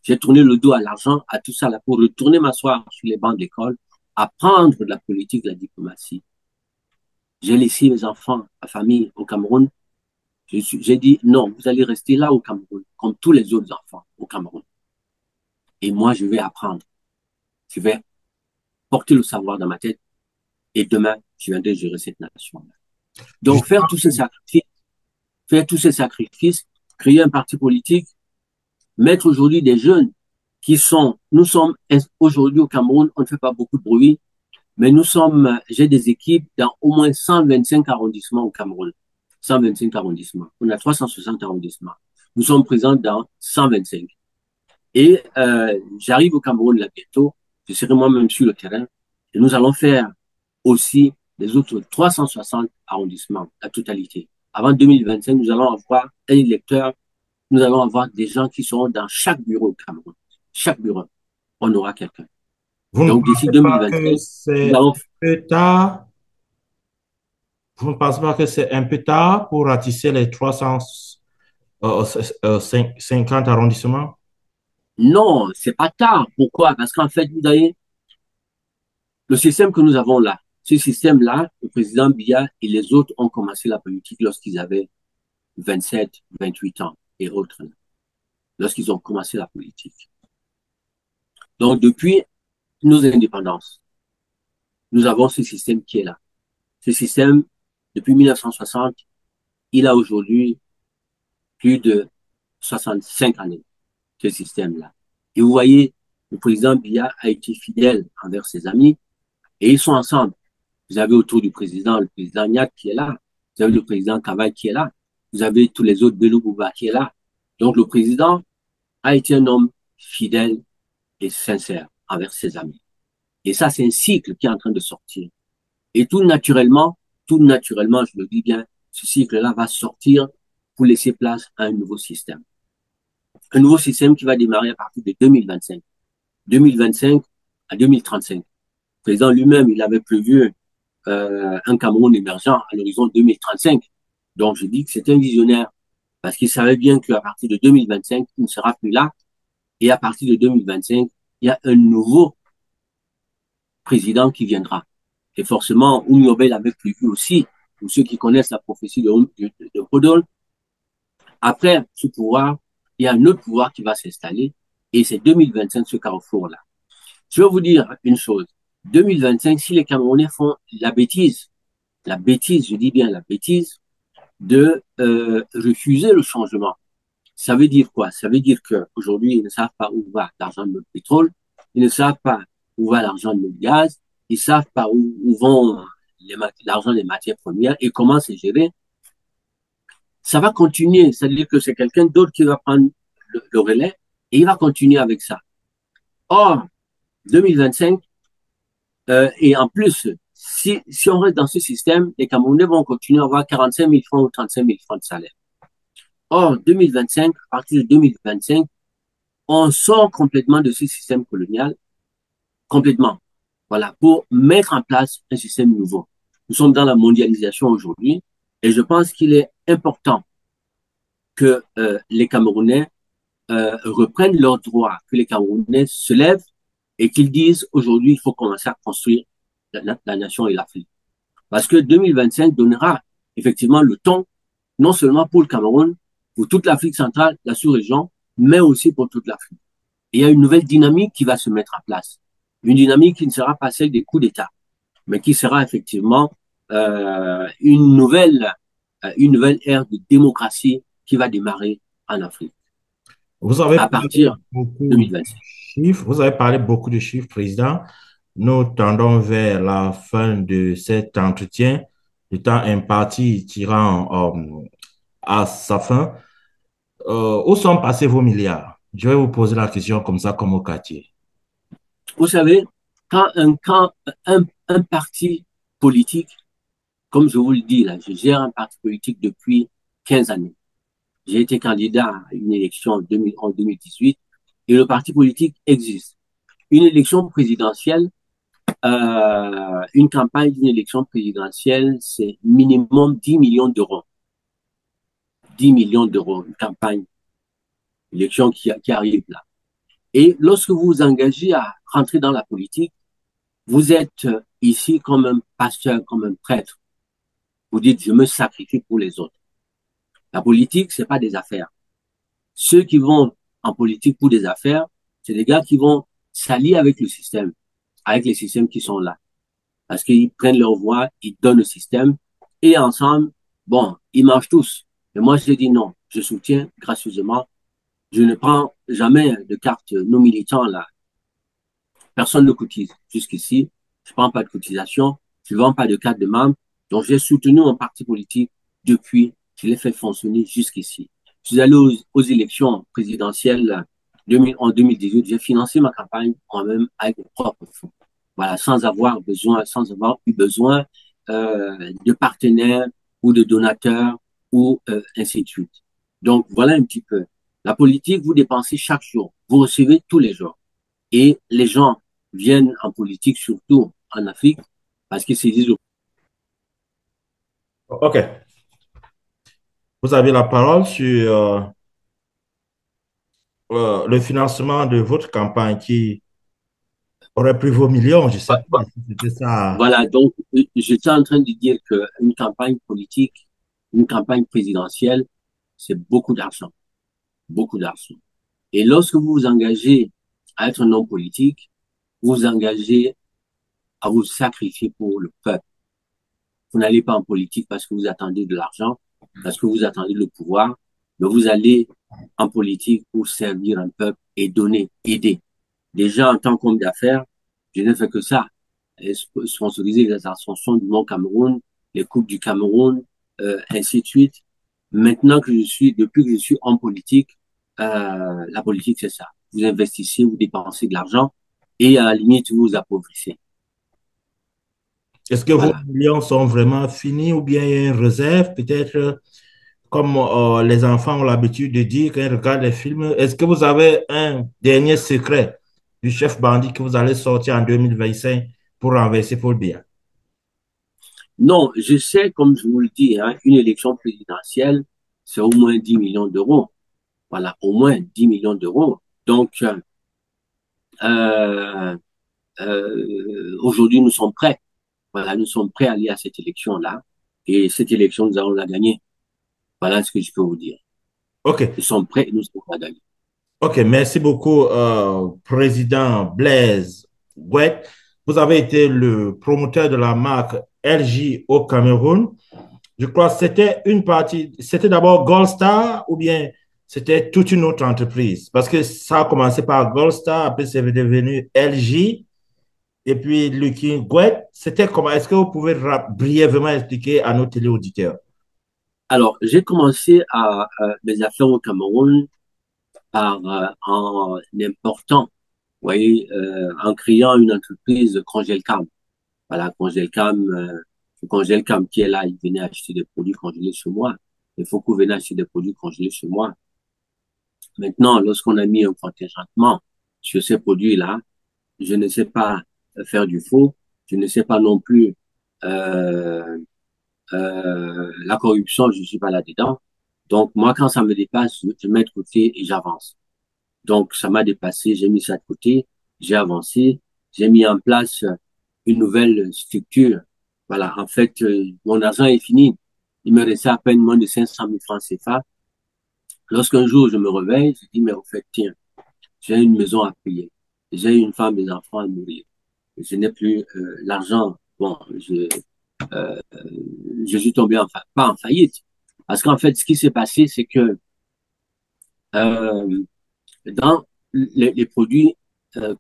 J'ai tourné le dos à l'argent, à tout ça là, pour retourner m'asseoir sur les bancs de l'école, apprendre de la politique, de la diplomatie. J'ai laissé mes enfants, ma famille au Cameroun. J'ai dit, non, vous allez rester là au Cameroun, comme tous les autres enfants au Cameroun. Et moi, je vais apprendre. Je vais porter le savoir dans ma tête. Et demain, je viendrai gérer cette nation-là. Donc, faire tous ces sacrifices, créer un parti politique, mettre aujourd'hui des jeunes nous sommes aujourd'hui au Cameroun, on ne fait pas beaucoup de bruit, mais j'ai des équipes dans au moins 125 arrondissements au Cameroun. 125 arrondissements. On a 360 arrondissements. Nous sommes présents dans 125. Et j'arrive au Cameroun là bientôt. Je serai moi-même sur le terrain. Et nous allons faire aussi les autres 360 arrondissements, la totalité. Avant 2025, nous allons avoir un électeur. Nous allons avoir des gens qui seront dans chaque bureau au Cameroun. Chaque bureau, on aura quelqu'un. Donc, d'ici 2025, nous allons... Vous ne pensez pas que c'est un peu tard pour ratisser les 350 arrondissements? Non, c'est pas tard. Pourquoi? Parce qu'en fait, vous voyez, le système que nous avons là, ce système-là, le président Biya et les autres ont commencé la politique lorsqu'ils avaient 27, 28 ans et autres, lorsqu'ils ont commencé la politique. Donc, depuis nos indépendances, nous avons ce système qui est là. Ce système, depuis 1960, il a aujourd'hui plus de 65 années, ce système-là. Et vous voyez, le président Biya a été fidèle envers ses amis et ils sont ensemble. Vous avez autour du président le président Niak qui est là. Vous avez le président Kavai qui est là. Vous avez tous les autres, Belou Bouba qui est là. Donc le président a été un homme fidèle et sincère envers ses amis. Et ça, c'est un cycle qui est en train de sortir. Et tout naturellement, je le dis bien, ce cycle-là va sortir pour laisser place à un nouveau système. Un nouveau système qui va démarrer à partir de 2025. 2025 à 2035. Le président lui-même, il avait prévu un Cameroun émergent à l'horizon 2035. Donc, je dis que c'est un visionnaire parce qu'il savait bien qu'à partir de 2025, il ne sera plus là. Et à partir de 2025, il y a un nouveau président qui viendra. Et forcément, Oumyobé avait prévu aussi, pour ceux qui connaissent la prophétie de Podol, après ce pouvoir, il y a un autre pouvoir qui va s'installer et c'est 2025 ce carrefour-là. Je vais vous dire une chose. 2025, si les Camerounais font la bêtise, je dis bien la bêtise, de refuser le changement, ça veut dire quoi? Ça veut dire qu'aujourd'hui, ils ne savent pas où va l'argent de notre pétrole, ils ne savent pas où va l'argent de notre gaz, ils ne savent pas où vont l'argent des matières premières et comment c'est géré. Ça va continuer, c'est-à-dire que c'est quelqu'un d'autre qui va prendre le relais et il va continuer avec ça. Or, 2025, et en plus, si on reste dans ce système, les Camerounais vont continuer à avoir 45 000 francs ou 35 000 francs de salaire. Or, 2025, à partir de 2025, on sort complètement de ce système colonial, complètement. Voilà, pour mettre en place un système nouveau. Nous sommes dans la mondialisation aujourd'hui et je pense qu'il est important que les Camerounais reprennent leurs droits, que les Camerounais se lèvent et qu'ils disent aujourd'hui, il faut commencer à construire la nation et l'Afrique. Parce que 2025 donnera effectivement le temps, non seulement pour le Cameroun, pour toute l'Afrique centrale, la sous-région, mais aussi pour toute l'Afrique. Et il y a une nouvelle dynamique qui va se mettre en place. Une dynamique qui ne sera pas celle des coups d'État, mais qui sera effectivement une nouvelle ère de démocratie qui va démarrer en Afrique. Vous avez à partir de 2025. Chiffres, vous avez parlé beaucoup de chiffres, Président. Nous tendons vers la fin de cet entretien. Le temps imparti tirant à sa fin. Où sont passés vos milliards? Je vais vous poser la question comme ça, comme au quartier. Vous savez, quand un parti politique, comme je vous le dis là, je gère un parti politique depuis 15 années. J'ai été candidat à une élection en 2018 et le parti politique existe. Une élection présidentielle, une campagne d'une élection présidentielle, c'est minimum 10 millions d'euros. 10 millions d'euros, une campagne, élection qui arrive là. Et lorsque vous vous engagez à rentrer dans la politique, vous êtes ici comme un pasteur, comme un prêtre. Vous dites, je me sacrifie pour les autres. La politique, c'est pas des affaires. Ceux qui vont en politique pour des affaires, c'est des gars qui vont s'allier avec le système, avec les systèmes qui sont là. Parce qu'ils prennent leur voix, ils donnent le système, et ensemble, bon, ils marchent tous. Mais moi, je dis non, je soutiens gracieusement. Je ne prends jamais de carte, nos militants là. Personne ne cotise jusqu'ici. Je prends pas de cotisation. Je vends pas de carte de membre. Donc, j'ai soutenu un parti politique depuis. Je l'ai fait fonctionner jusqu'ici. Je suis allé aux élections présidentielles en 2018. J'ai financé ma campagne moi-même avec mes propres fonds. Voilà, sans avoir eu besoin de partenaires ou de donateurs ou ainsi de suite. Donc, voilà un petit peu. La politique, vous dépensez chaque jour. Vous recevez tous les jours. Et les gens viennent en politique, surtout en Afrique, parce qu'ils se disent OK. Vous avez la parole sur le financement de votre campagne qui aurait pris vos millions, je ne sais pas si c'était ça. Voilà, donc j'étais en train de dire qu'une campagne politique, une campagne présidentielle, c'est beaucoup d'argent, beaucoup d'argent. Et lorsque vous vous engagez à être un homme politique, vous vous engagez à vous sacrifier pour le peuple. Vous n'allez pas en politique parce que vous attendez de l'argent, parce que vous attendez le pouvoir, mais vous allez en politique pour servir un peuple et donner, aider. Déjà, en tant qu'homme d'affaires, je n'ai fait que ça. Et sponsoriser les ascensions du Mont Cameroun, les Coupes du Cameroun, ainsi de suite. Maintenant que depuis que je suis en politique, la politique, c'est ça. Vous investissez, vous dépensez de l'argent et à la limite, vous vous appauvrissez. Est-ce que vos Voilà. millions sont vraiment finis ou bien il y a une réserve, peut-être comme les enfants ont l'habitude de dire quand ils regardent les films, est-ce que vous avez un dernier secret du chef bandit que vous allez sortir en 2025 pour renverser Paul Biya? Non, je sais, comme je vous le dis, hein, une élection présidentielle, c'est au moins 10 millions d'euros. Voilà, au moins 10 millions d'euros. Donc, euh, aujourd'hui, nous sommes prêts. Voilà, nous sommes prêts à aller à cette élection-là. Et cette élection, nous allons la gagner. Voilà ce que je peux vous dire. OK. Nous sommes prêts, nous sommes la gagner. OK, merci beaucoup, Président Blaise Gouet. Vous avez été le promoteur de la marque LG au Cameroun. Je crois que c'était une partie, c'était d'abord Gold Star ou bien c'était toute une autre entreprise? Parce que ça a commencé par Gold Star, après c'est devenu LG et puis Lucky Gouet. C'était comment? Est-ce que vous pouvez brièvement expliquer à nos téléauditeurs? Alors, j'ai commencé mes affaires au Cameroun en important, vous voyez, en créant une entreprise Congelcam. Voilà, Congelcam qui est là, il venait acheter des produits congelés chez moi. Il faut qu'on vienne acheter des produits congelés chez moi. Maintenant, lorsqu'on a mis un contingentement sur ces produits-là, je ne sais pas faire du faux, je ne sais pas non plus euh, la corruption, je suis pas là-dedans. Donc moi, quand ça me dépasse, je mets de côté et j'avance. Donc ça m'a dépassé, j'ai mis ça de côté, j'ai avancé, j'ai mis en place une nouvelle structure. Voilà, en fait, mon argent est fini. Il me restait à peine moins de 500 000 francs CFA. Lorsqu'un jour je me réveille, je dis, mais au fait, tiens, j'ai une maison à payer, j'ai une femme, des enfants à nourrir. Je n'ai plus l'argent. Bon, euh, je suis tombé pas en faillite. Parce qu'en fait, ce qui s'est passé, c'est que euh, dans les produits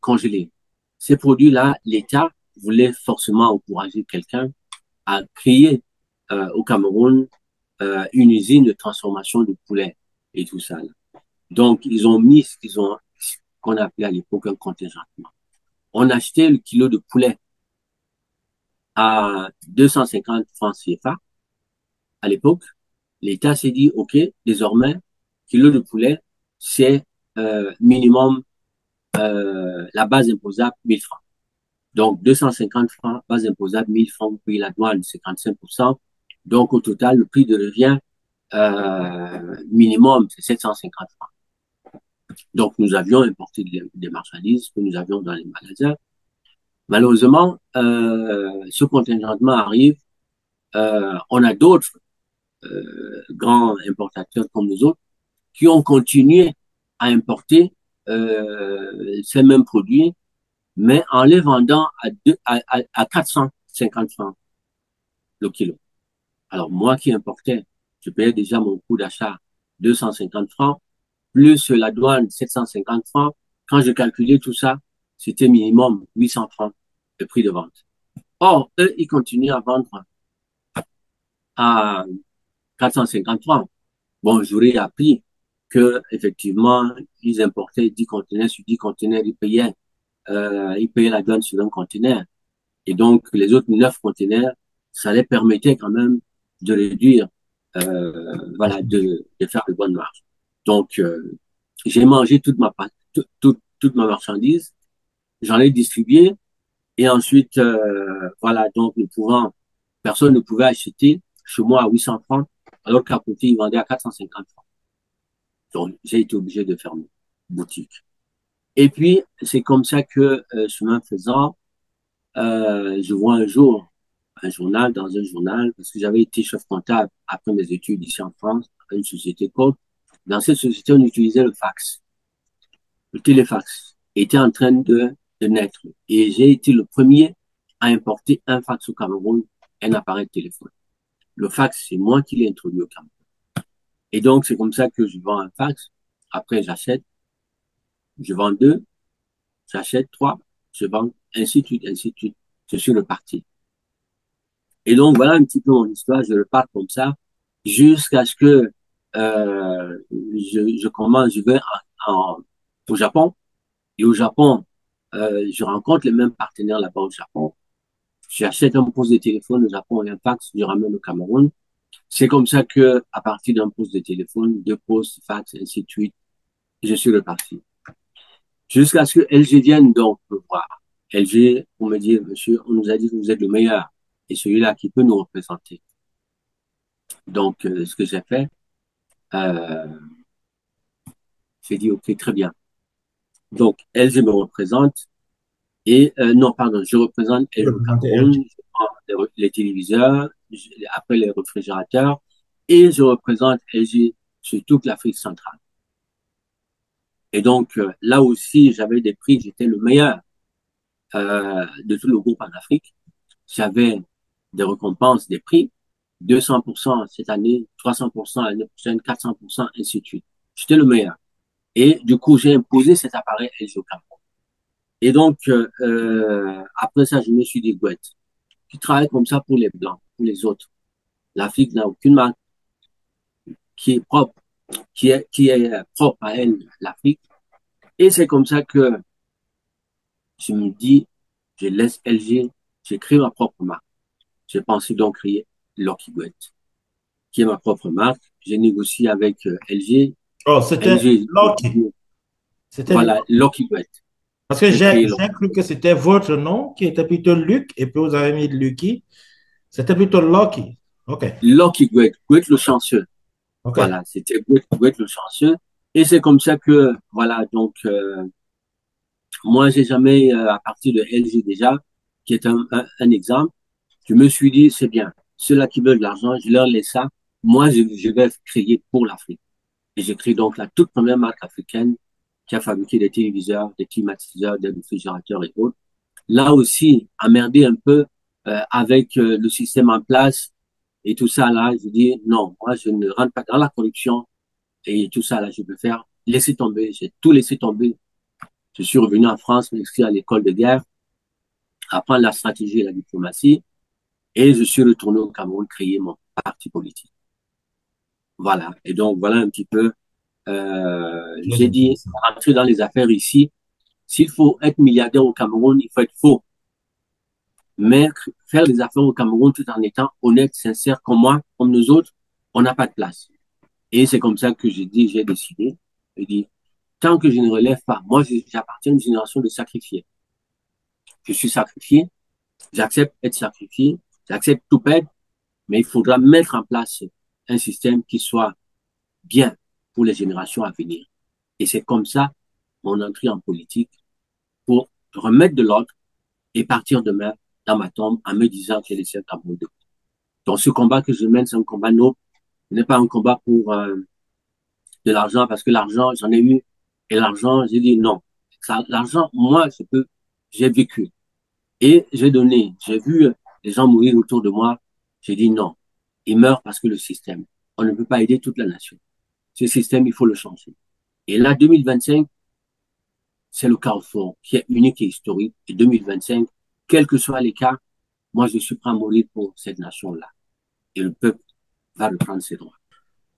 congelés, ces produits-là, l'État voulait forcément encourager quelqu'un à créer au Cameroun une usine de transformation de poulet et tout ça. Là. Donc, ils ont mis ce qu'on appelait à l'époque un contingentement. On achetait le kilo de poulet à 250 francs CFA à l'époque. L'État s'est dit, OK, désormais, kilo de poulet, c'est minimum la base imposable 1000 francs. Donc, 250 francs, base imposable 1000 francs, vous payez la douane 55%. Donc, au total, le prix de revient minimum, c'est 750 francs. Donc, nous avions importé des marchandises que nous avions dans les magasins. Malheureusement, ce contingentement arrive. On a d'autres grands importateurs comme nous autres qui ont continué à importer ces mêmes produits, mais en les vendant à 450 francs le kilo. Alors moi qui importais, je payais déjà mon coût d'achat 250 francs, plus la douane 750 francs. Quand je calculais tout ça, c'était minimum 800 francs le prix de vente. Or, eux, ils continuent à vendre à 450 francs. Bon, j'aurais appris que effectivement, ils importaient 10 conteneurs sur 10 conteneurs, ils payaient la douane sur un conteneur. Et donc, les autres 9 conteneurs, ça les permettait quand même de réduire, voilà, de faire de bonnes marges. Donc, j'ai mangé toute ma marchandise, j'en ai distribué, et ensuite, voilà, donc personne ne pouvait acheter. chez moi à 800 francs, alors qu'à côté, ils vendaient à 450 francs. Donc, j'ai été obligé de fermer boutique. Et puis, c'est comme ça que, chemin faisant, je vois un jour dans un journal, parce que j'avais été chef comptable après mes études ici en France, à une société code. Dans cette société, on utilisait le fax. Le téléfax était en train de naître. Et j'ai été le premier à importer un fax au Cameroun, un appareil de téléphone. Le fax, c'est moi qui l'ai introduit au Cameroun. Et donc, c'est comme ça que je vends un fax. Après, j'achète, je vends 2, j'achète 3, je vends, ainsi de suite, ainsi de suite. Je suis reparti. Et donc, voilà un petit peu mon histoire. Je repars comme ça jusqu'à ce que je vais au Japon. Et au Japon, je rencontre les mêmes partenaires là-bas au Japon. J'achète un poste de téléphone au Japon et un fax, je ramène au Cameroun. C'est comme ça que, à partir d'un poste de téléphone, 2 postes, fax, ainsi de suite, je suis reparti. Jusqu'à ce que LG vienne donc me voir. LG, pour me dire, monsieur, on nous a dit que vous êtes le meilleur et celui-là qui peut nous représenter. Donc, ce que j'ai fait, euh, j'ai dit, OK, très bien. Donc, LG me représente et, non, pardon, je représente LG au Cameroun, je prends les téléviseurs, après les réfrigérateurs et je représente LG sur toute l'Afrique centrale. Et donc, là aussi, j'avais des prix, j'étais le meilleur de tout le groupe en Afrique. J'avais des récompenses, des prix, 200% cette année, 300% l'année prochaine, 400%, ainsi de suite. J'étais le meilleur. Et du coup, j'ai imposé cet appareil LG au Cameroun. Et donc, après ça, je me suis dit, Gouette, tu travailles comme ça pour les Blancs, pour les autres. L'Afrique n'a aucune marque qui est propre, qui est propre à elle, l'Afrique. Et c'est comme ça que je me dis, je laisse LG, j'écris ma propre marque. J'ai pensé donc créer Lucky Gouette, qui est ma propre marque. J'ai négocié avec LG. Oh, c'était LG, Lucky. voilà, Lucky Gouette. Parce que j'ai cru que c'était votre nom qui était plutôt Luc, et puis vous avez mis Lucky. C'était plutôt Lucky. OK. Lucky Gouette, Gouette le chanceux. OK. Voilà, c'était Gouette le chanceux. Et c'est comme ça que, voilà, donc, moi, j'ai jamais, à partir de LG déjà, qui est un exemple, je me suis dit, c'est bien. Ceux-là qui veulent de l'argent, je leur laisse ça. Moi, je vais créer pour l'Afrique. Et j'ai créé donc la toute première marque africaine qui a fabriqué des téléviseurs, des climatiseurs, des réfrigérateurs et autres. Là aussi, emmerdé un peu avec le système en place et tout ça là, je dis non, moi je ne rentre pas dans la production et tout ça là, je peux faire laisser tomber. J'ai tout laissé tomber. Je suis revenu en France, m'inscrire à l'école de guerre, apprendre la stratégie et la diplomatie, et je suis retourné au Cameroun créer mon parti politique. Voilà. Et donc voilà un petit peu. J'ai dit rentrer dans les affaires ici. S'il faut être milliardaire au Cameroun, il faut être faux. Mais faire des affaires au Cameroun tout en étant honnête, sincère, comme moi, comme nous autres, on n'a pas de place. Et c'est comme ça que j'ai décidé. J'ai dit, tant que je ne relève pas, moi, j'appartiens à une génération de sacrifiés. Je suis sacrifié, j'accepte être sacrifié, j'accepte tout perdre, mais il faudra mettre en place un système qui soit bien pour les générations à venir. Et c'est comme ça mon entrée en politique pour remettre de l'ordre et partir demain dans ma tombe en me disant que j'ai laissé un Cameroun de côté. Donc ce combat que je mène, c'est un combat noble. Ce n'est pas un combat pour de l'argent, parce que l'argent, j'en ai eu. Et l'argent, j'ai dit non. L'argent, moi, j'ai vécu. Et j'ai donné. J'ai vu les gens mourir autour de moi. J'ai dit non. Ils meurent parce que le système. On ne peut pas aider toute la nation. Ce système, il faut le changer. Et là, 2025, c'est le carrefour qui est unique et historique. Et 2025, quels que soient les cas, moi, je suis prêt à mourir pour cette nation-là. Et le peuple va reprendre ses droits.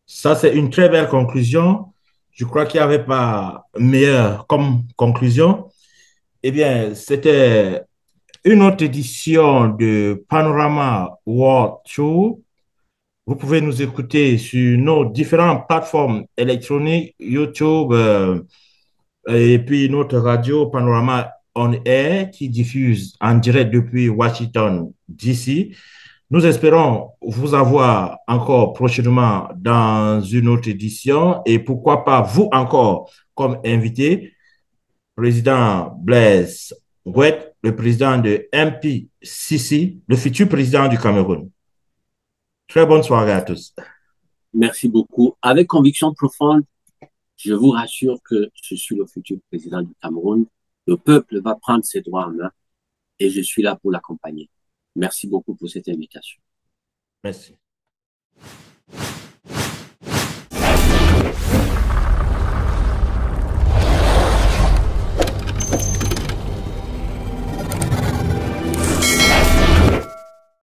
Ça, c'est une très belle conclusion. Je crois qu'il n'y avait pas meilleur comme conclusion. Eh bien, c'était une autre édition de Panorama World Show. Vous pouvez nous écouter sur nos différentes plateformes électroniques, YouTube, et puis notre radio Panorama On Air qui diffuse en direct depuis Washington, D.C. Nous espérons vous avoir encore prochainement dans une autre édition et pourquoi pas vous encore comme invité, président Blaise Ngouet, le président de MPCC, le futur président du Cameroun. Très bonne soirée à tous. Merci beaucoup. Avec conviction profonde, je vous rassure que je suis le futur président du Cameroun. Le peuple va prendre ses droits en main et je suis là pour l'accompagner. Merci beaucoup pour cette invitation. Merci.